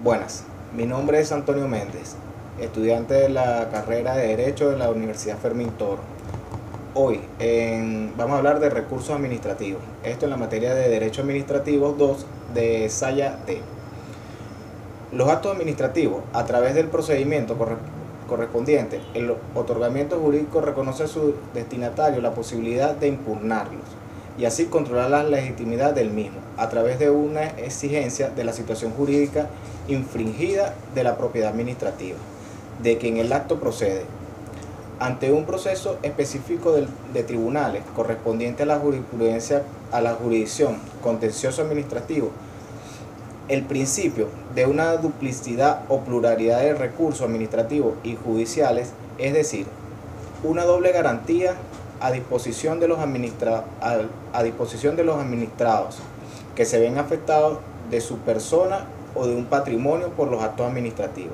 Buenas, mi nombre es Antonio Méndez, estudiante de la carrera de Derecho de la Universidad Fermín Toro. Hoy vamos a hablar de recursos administrativos, esto en la materia de Derecho Administrativo 2 de Saya T. Los actos administrativos, a través del procedimiento correspondiente, el otorgamiento jurídico reconoce a su destinatario la posibilidad de impugnarlos y así controlar la legitimidad del mismo, a través de una exigencia de la situación jurídica infringida de la propiedad administrativa, de quien el acto procede, ante un proceso específico de tribunales correspondiente a la jurisprudencia, a la jurisdicción contencioso administrativo. El principio de una duplicidad o pluralidad de recursos administrativos y judiciales, es decir, una doble garantía a disposición de los administrados que se ven afectados de su persona o de un patrimonio por los actos administrativos.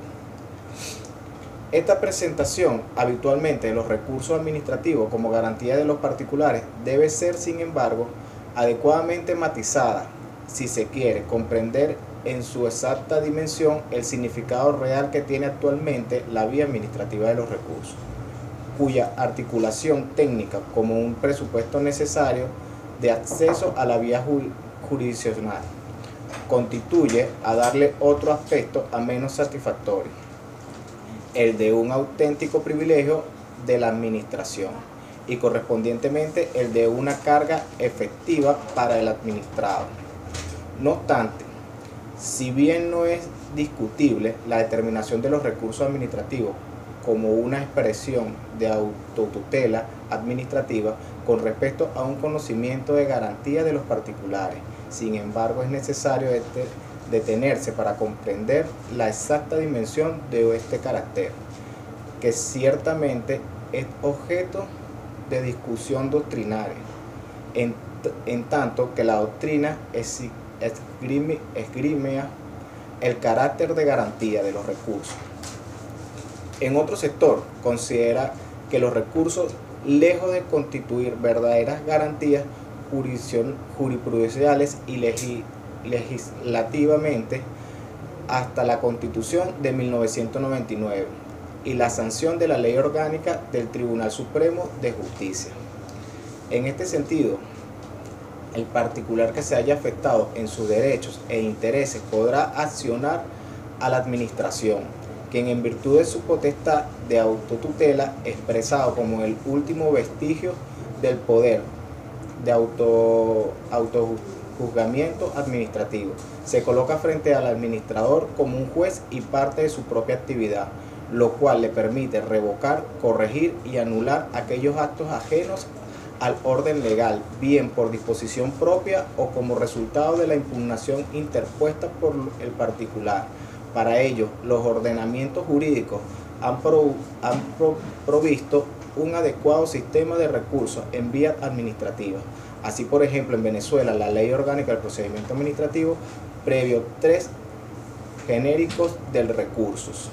Esta presentación habitualmente de los recursos administrativos como garantía de los particulares debe ser, sin embargo, adecuadamente matizada si se quiere comprender en su exacta dimensión el significado real que tiene actualmente la vía administrativa de los recursos, cuya articulación técnica como un presupuesto necesario de acceso a la vía jurisdiccional constituye a darle otro aspecto a menos satisfactorio, el de un auténtico privilegio de la administración y correspondientemente el de una carga efectiva para el administrado. No obstante, si bien no es discutible la determinación de los recursos administrativos como una expresión de autotutela administrativa con respecto a un conocimiento de garantía de los particulares, sin embargo es necesario detenerse para comprender la exacta dimensión de este carácter, que ciertamente es objeto de discusión doctrinaria, en tanto que la doctrina esgrime el carácter de garantía de los recursos. En otro sector, considera que los recursos, lejos de constituir verdaderas garantías jurisprudenciales y legislativamente, hasta la Constitución de 1999 y la sanción de la Ley Orgánica del Tribunal Supremo de Justicia. En este sentido, el particular que se haya afectado en sus derechos e intereses podrá accionar a la administración, quien en virtud de su potestad de autotutela, expresado como el último vestigio del poder de autojuzgamiento administrativo, se coloca frente al administrador como un juez y parte de su propia actividad, lo cual le permite revocar, corregir y anular aquellos actos ajenos al orden legal, bien por disposición propia o como resultado de la impugnación interpuesta por el particular. Para ello, los ordenamientos jurídicos han provisto un adecuado sistema de recursos en vía administrativa. Así, por ejemplo, en Venezuela, la Ley Orgánica del Procedimiento Administrativo previó 3 genéricos de recursos.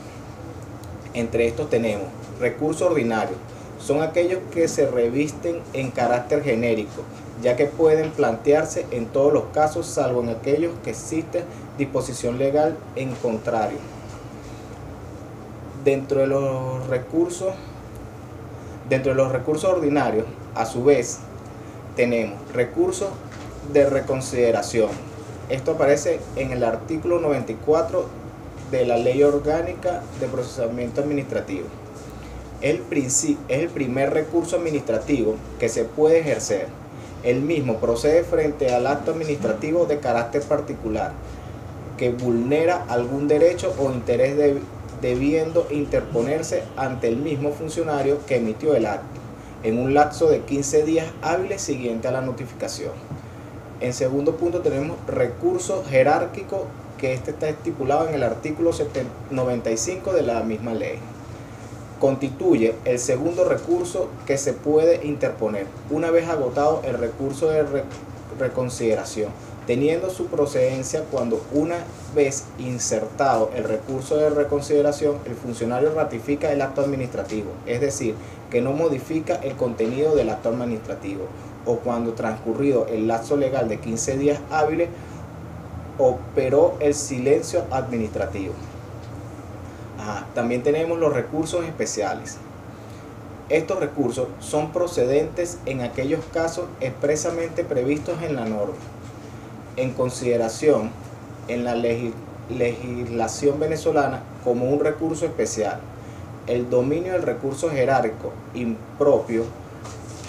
Entre estos tenemos recursos ordinarios. Son aquellos que se revisten en carácter genérico, ya que pueden plantearse en todos los casos, salvo en aquellos que existe disposición legal en contrario. Dentro de los recursos ordinarios, a su vez, tenemos recursos de reconsideración. Esto aparece en el artículo 94 de la Ley Orgánica de Procesamiento Administrativo. Es el primer recurso administrativo que se puede ejercer. El mismo procede frente al acto administrativo de carácter particular que vulnera algún derecho o interés debiendo interponerse ante el mismo funcionario que emitió el acto en un lapso de 15 días hábiles siguiente a la notificación. En segundo punto tenemos recurso jerárquico, que este está estipulado en el artículo 95 de la misma ley. Constituye el segundo recurso que se puede interponer una vez agotado el recurso de reconsideración, teniendo su procedencia cuando, una vez insertado el recurso de reconsideración, el funcionario ratifica el acto administrativo, es decir, que no modifica el contenido del acto administrativo, o cuando transcurrido el lapso legal de 15 días hábiles operó el silencio administrativo. También tenemos los recursos especiales. Estos recursos son procedentes en aquellos casos expresamente previstos en la norma, en consideración en la legislación venezolana como un recurso especial, el dominio del recurso jerárquico impropio,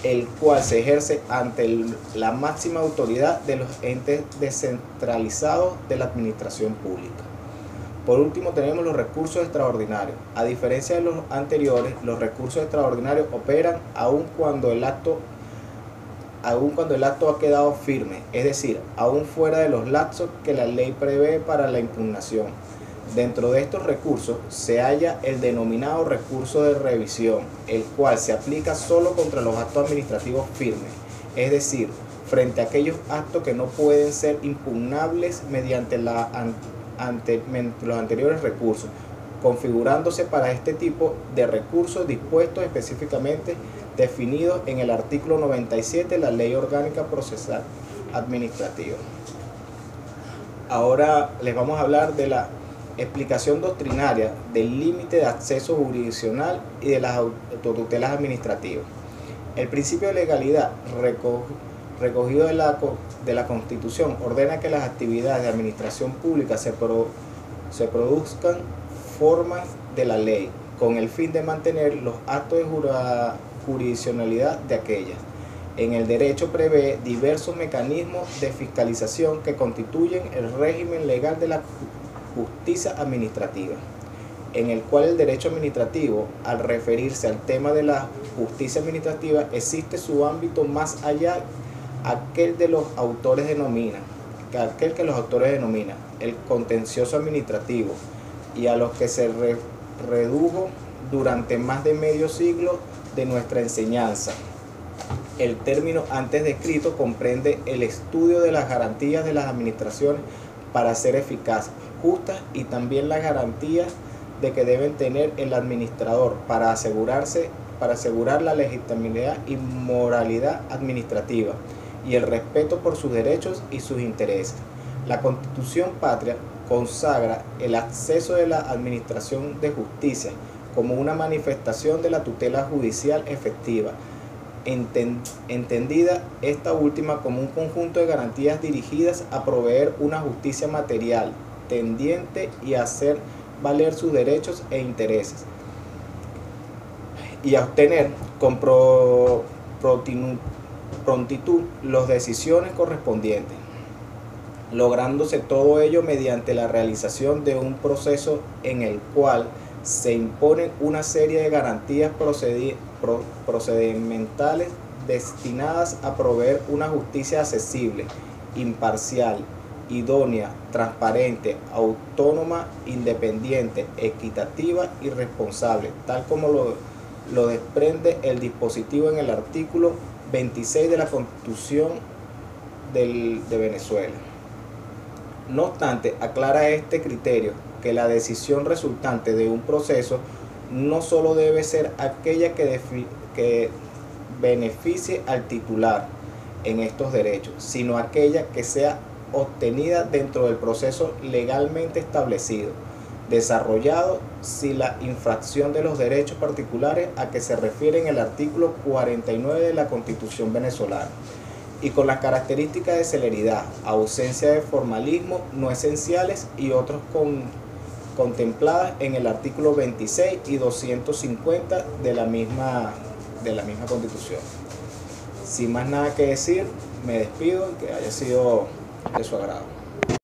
el cual se ejerce ante la máxima autoridad de los entes descentralizados de la administración pública. Por último, tenemos los recursos extraordinarios. A diferencia de los anteriores, los recursos extraordinarios operan aun cuando el acto ha quedado firme, es decir, aún fuera de los lapsos que la ley prevé para la impugnación. Dentro de estos recursos se halla el denominado recurso de revisión, el cual se aplica solo contra los actos administrativos firmes, es decir, frente a aquellos actos que no pueden ser impugnables mediante los anteriores recursos, configurándose para este tipo de recursos dispuestos específicamente definidos en el artículo 97 de la Ley Orgánica Procesal Administrativa. Ahora les vamos a hablar de la explicación doctrinaria del límite de acceso jurisdiccional y de las autotutelas administrativas. El principio de legalidad recogido de la Constitución ordena que las actividades de administración pública se produzcan formas de la ley, con el fin de mantener los actos de jurisdiccionalidad de aquellas. En el derecho prevé diversos mecanismos de fiscalización que constituyen el régimen legal de la justicia administrativa, en el cual el derecho administrativo, al referirse al tema de la justicia administrativa, existe su ámbito más allá aquel que los autores denominan el contencioso administrativo, y a los que se redujo durante más de medio siglo de nuestra enseñanza. El término antes descrito comprende el estudio de las garantías de las administraciones para ser eficaces, justas, y también las garantías de que deben tener el administrador para asegurar la legitimidad y moralidad administrativa y el respeto por sus derechos y sus intereses. La Constitución Patria consagra el acceso de la administración de justicia como una manifestación de la tutela judicial efectiva, entendida esta última como un conjunto de garantías dirigidas a proveer una justicia material tendiente y a hacer valer sus derechos e intereses, y a obtener con prontitud las decisiones correspondientes, lográndose todo ello mediante la realización de un proceso en el cual se imponen una serie de garantías procedimentales destinadas a proveer una justicia accesible, imparcial, idónea, transparente, autónoma, independiente, equitativa y responsable, tal como lo desprende el dispositivo en el artículo 26 de la Constitución de Venezuela. No obstante, aclara este criterio que la decisión resultante de un proceso no solo debe ser aquella que beneficie al titular en estos derechos, sino aquella que sea obtenida dentro del proceso legalmente establecido, desarrollado sin la infracción de los derechos particulares a que se refiere en el artículo 49 de la Constitución venezolana, y con las características de celeridad, ausencia de formalismo no esenciales y otros contempladas en el artículo 26 y 250 de la misma Constitución. Sin más nada que decir, me despido, que haya sido de su agrado.